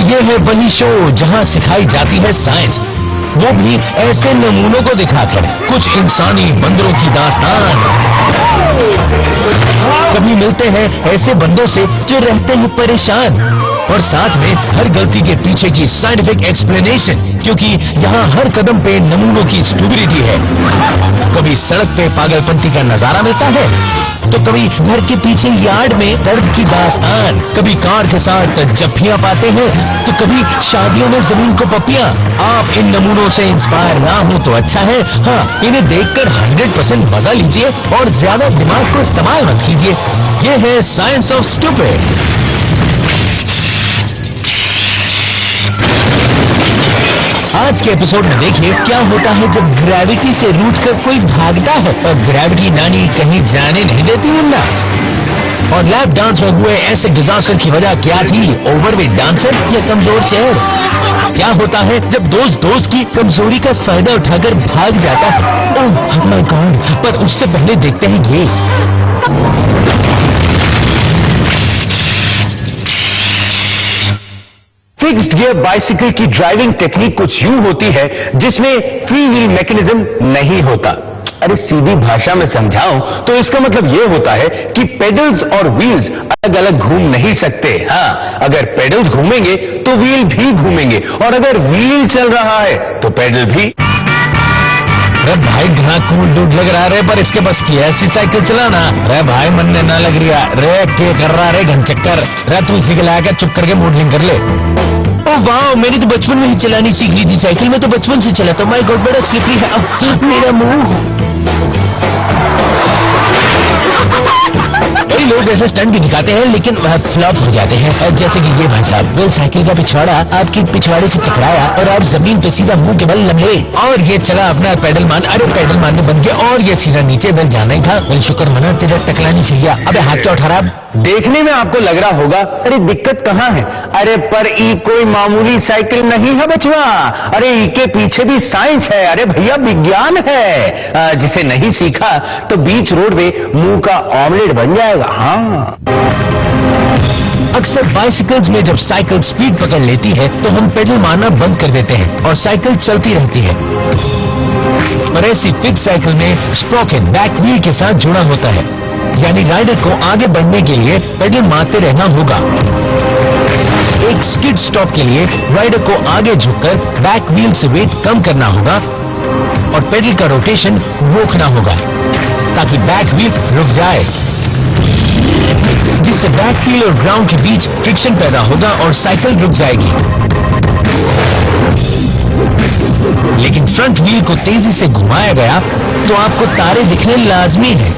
ये है वही शो जहां सिखाई जाती है साइंस, वो भी ऐसे नमूनों को दिखाकर, कुछ इंसानी बंदरों की दास्तान। कभी मिलते हैं ऐसे बंदों से जो रहते हैं परेशान, और साथ में हर गलती के पीछे की साइंटिफिक एक्सप्लेनेशन, क्योंकि यहाँ हर कदम पे नमूनों की स्टुबिडिटी है। कभी सड़क पे पागलपंती का नजारा मिलता है, तो कभी घर के पीछे यार्ड में दर्द की दास्तान, कभी कार के साथ जफ्फियां पाते हैं, तो कभी शादियों में जमीन को पपियां। आप इन नमूनों से इंस्पायर ना हो तो अच्छा है, हाँ इन्हें देखकर 100% मजा लीजिए और ज्यादा दिमाग को इस्तेमाल मत कीजिए। ये है साइंस ऑफ स्टूपिड। आज के एपिसोड में देखिए क्या होता है जब ग्रेविटी से रूठकर कोई भागता है और ग्रेविटी नानी कहीं जाने नहीं देती मुन्ना। और लैप डांस में हुए ऐसे डिजास्टर की वजह क्या थी, ओवरवेट डांसर या कमजोर चेयर? क्या होता है जब दोस्त की कमजोरी का फायदा उठाकर भाग जाता है? ओह माय गॉड, पर उससे पहले देखते हैं ये। फिक्स्ड गियर बाइसिकल की ड्राइविंग टेक्निक कुछ यूं होती है जिसमें फ्री व्हील मैकेनिज्म नहीं होता। अरे सीधी भाषा में समझाऊं तो इसका मतलब यह होता है कि पेडल्स और व्हील्स अलग अलग घूम नहीं सकते। हाँ, अगर पेडल्स घूमेंगे तो व्हील भी घूमेंगे, और अगर व्हील चल रहा है तो पेडल भी। अरे भाई घना कूल डूड लग रहा है, पर इसके बस की ऐसी साइकिल चलाना। अरे भाई मन ने ना लग रहा रे, के कर रहा रे घन चक्कर। रे तू इसी के लायक चुप करके मॉडलिंग कर ले। ओ वाह, मेरी तो बचपन में ही चलानी सीख ली थी साइकिल, में तो बचपन से चला। तो माय गॉड बड़ा स्लिपरी है मेरा मुंह। कई लोग ऐसे स्टंट भी दिखाते हैं लेकिन वह फ्लॉप हो जाते हैं, जैसे कि ये भाई साहब। वो साइकिल का पिछवाड़ा आपकी पिछवाड़े से टकराया और आप जमीन पे सीधा मुंह के बल लम्हे, और ये चला अपना पेडल मान। अरे पेडल मारने बन गया और ये सीधा नीचे बल जाना ही था। बल शुक्र मना तेरा टकलानी चाहिए। अबे हाथ क्या उठा रहा? देखने में आपको लग रहा होगा अरे दिक्कत कहाँ है, अरे पर ई कोई मामूली साइकिल नहीं है बचवा। अरे ई के पीछे भी साइंस है। अरे भैया विज्ञान है, जिसे नहीं सीखा तो बीच रोड पे मुंह का ऑमलेट बन जाएगा। हाँ, अक्सर बाइसिकल्स में जब साइकिल स्पीड पकड़ लेती है तो हम पेडल मारना बंद कर देते हैं और साइकिल चलती रहती है। पर ऐसी फिक्स साइकिल में स्प्रॉकेट बैक व्हील के साथ जुड़ा होता है, यानी राइडर को आगे बढ़ने के लिए पेडल मारते रहना होगा। एक स्किड स्टॉप के लिए राइडर को आगे झुककर बैक व्हील से वेट कम करना होगा और पेडल का रोटेशन रोकना होगा ताकि बैक व्हील रुक जाए, जिससे बैक व्हील और ग्राउंड के बीच फ्रिक्शन पैदा होगा और साइकिल रुक जाएगी। लेकिन फ्रंट व्हील को तेजी से घुमाया गया तो आपको तारे दिखने लाजमी है।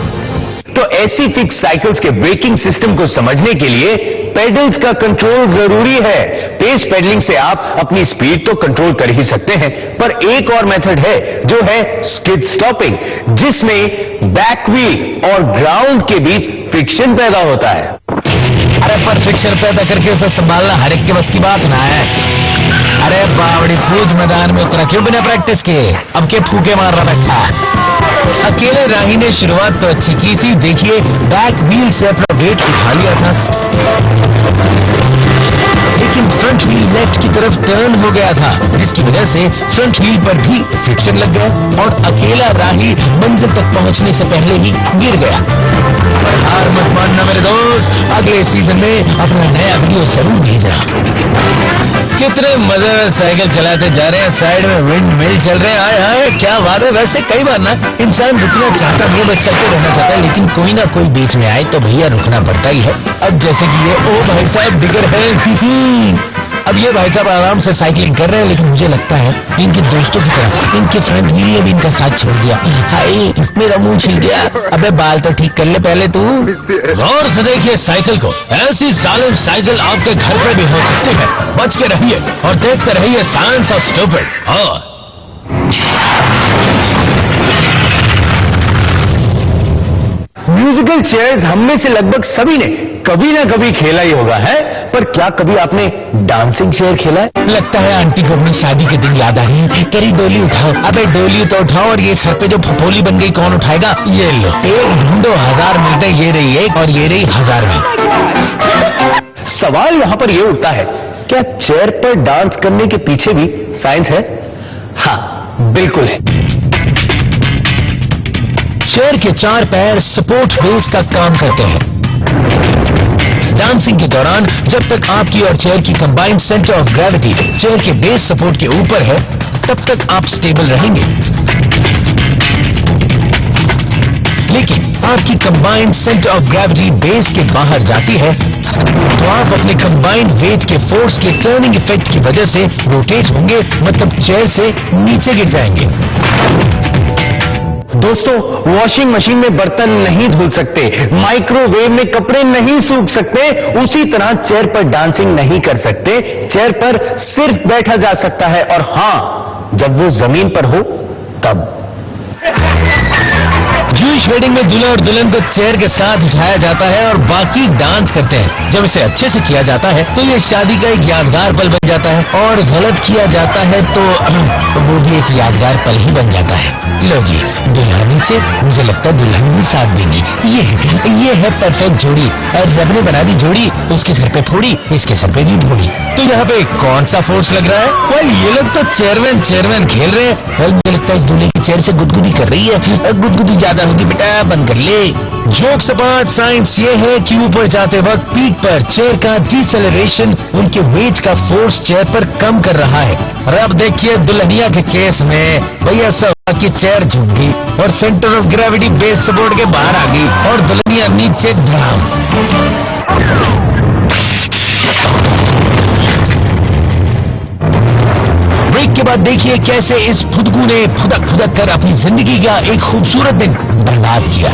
तो ऐसी फिक्स साइकिल्स के ब्रेकिंग सिस्टम को समझने के लिए पेडल्स का कंट्रोल जरूरी है। तेज पेडलिंग से आप अपनी स्पीड तो कंट्रोल कर ही सकते हैं, पर एक और मेथड है जो है स्किड स्टॉपिंग, जिसमें बैक व्हील और ग्राउंड के बीच फ्रिक्शन पैदा होता है। अरे पर फ्रिक्शन पैदा करके उसे संभालना हर एक के बस की बात ना है। अरे बावड़ी पूज मैदान में उतरा क्यों बिना प्रैक्टिस के? अब के फूके मार रहा बैठा। अकेले राही ने शुरुआत तो अच्छी की थी, देखिए बैक व्हील से अपना वेट उठा लिया था, लेकिन फ्रंट व्हील लेफ्ट की तरफ टर्न हो गया था, जिसकी वजह से फ्रंट व्हील पर भी फ्रिक्शन लग गया और अकेला राही मंजिल तक पहुंचने से पहले ही गिर गया। पर हार मत मानना मेरे दोस्त, अगले सीजन में अपना नया वीडियो जरूर भेजना। कितने मजे में साइकिल चलाते जा रहे हैं, साइड में विंड मिल चल रहे हैं। आए हाय क्या बात है। वैसे कई बार ना इंसान रुकना चाहता नहीं, बस चलते रहना चाहता है, लेकिन कोई ना कोई बीच में आए तो भैया रुकना पड़ता ही है। अब जैसे कि ये ओ भाई साहब डिगर है। अब ये भाई साहब आराम से साइकिलिंग कर रहे हैं, लेकिन मुझे लगता है इनके दोस्तों की तरह इनके फ्रेंड व्हील ने भी इनका साथ छोड़ दिया। हाय मेरा मुंह छिल गया। अबे बाल तो ठीक कर ले पहले तू। गौर से देखिए साइकिल को, ऐसी जालिम साइकिल आपके घर पे भी हो सकती है। बच के रहिए और देखते रहिए science of stupid. Musical chairs हम में से लगभग सभी ने कभी ना कभी खेला ही होगा है, पर क्या कभी आपने डांसिंग चेयर खेला है? लगता है आंटी को अपनी शादी के दिन याद आ रही है। करी डोली उठाओ। अबे डोली तो उठाओ, और ये सर पे जो फपोली बन गई कौन उठाएगा? ये लो, एक ढूंढो 1000 मिलते, ये रही एक और ये रही 1000 में। सवाल यहाँ पर ये उठता है क्या चेयर पर डांस करने के पीछे भी साइंस है? हाँ, बिल्कुल है। चेयर के 4 पैर सपोर्ट बेस का काम करते हैं। डांसिंग के दौरान जब तक आपकी और चेयर की combined centre of gravity chair के बेस सपोर्ट के ऊपर है, तब तक आप स्टेबल रहेंगे। लेकिन आपकी combined centre of gravity base के बाहर जाती है तो आप अपने कंबाइंड वेट के फोर्स के टर्निंग इफेक्ट की वजह से रोटेट होंगे, मतलब चेयर से नीचे गिर जाएंगे। दोस्तों, वॉशिंग मशीन में बर्तन नहीं धुल सकते, माइक्रोवेव में कपड़े नहीं सूख सकते, उसी तरह चेयर पर डांसिंग नहीं कर सकते। चेयर पर सिर्फ बैठा जा सकता है, और हां, जब वो जमीन पर हो तब। जूश वेडिंग में दूल्हा और दुल्हन को चेयर के साथ उठाया जाता है और बाकी डांस करते हैं। जब इसे अच्छे से किया जाता है तो ये शादी का एक यादगार पल बन जाता है, और गलत किया जाता है तो वो भी एक यादगार पल ही बन जाता है। लो जी, दुल्हा नीचे, मुझे लगता है दुल्हन भी साथ देंगी। ये है परफेक्ट जोड़ी। और रब ने बना दी जोड़ी, उसके सर पे फोड़ी, इसके सर पे भी फोड़ी। तो यहाँ पे कौन सा फोर्स लग रहा है? वेल, ये लोग तो चेयरमैन खेल रहे हैं। वेल, मुझे लगता है इस दूल्हे की चेयर से गुदगुदी कर रही है। गुदगुदी ज्यादा होगी बेटा, बंद कर ले। जोक्स अपार्ट, साइंस ये है कि ऊपर जाते वक्त पीक पर चेयर का डिसेलरेशन उनके वेट का फोर्स चेयर पर कम कर रहा है। और अब देखिए दुल्हनिया के केस में भैया सब की चेयर झुक गई और centre of gravity base support के बाहर आ गई और दुल्हनिया नीचे ड्राम। ब्रेक के बाद देखिए कैसे इस फुदकू ने फुदक कर अपनी जिंदगी का एक खूबसूरत दिन बर्बाद किया।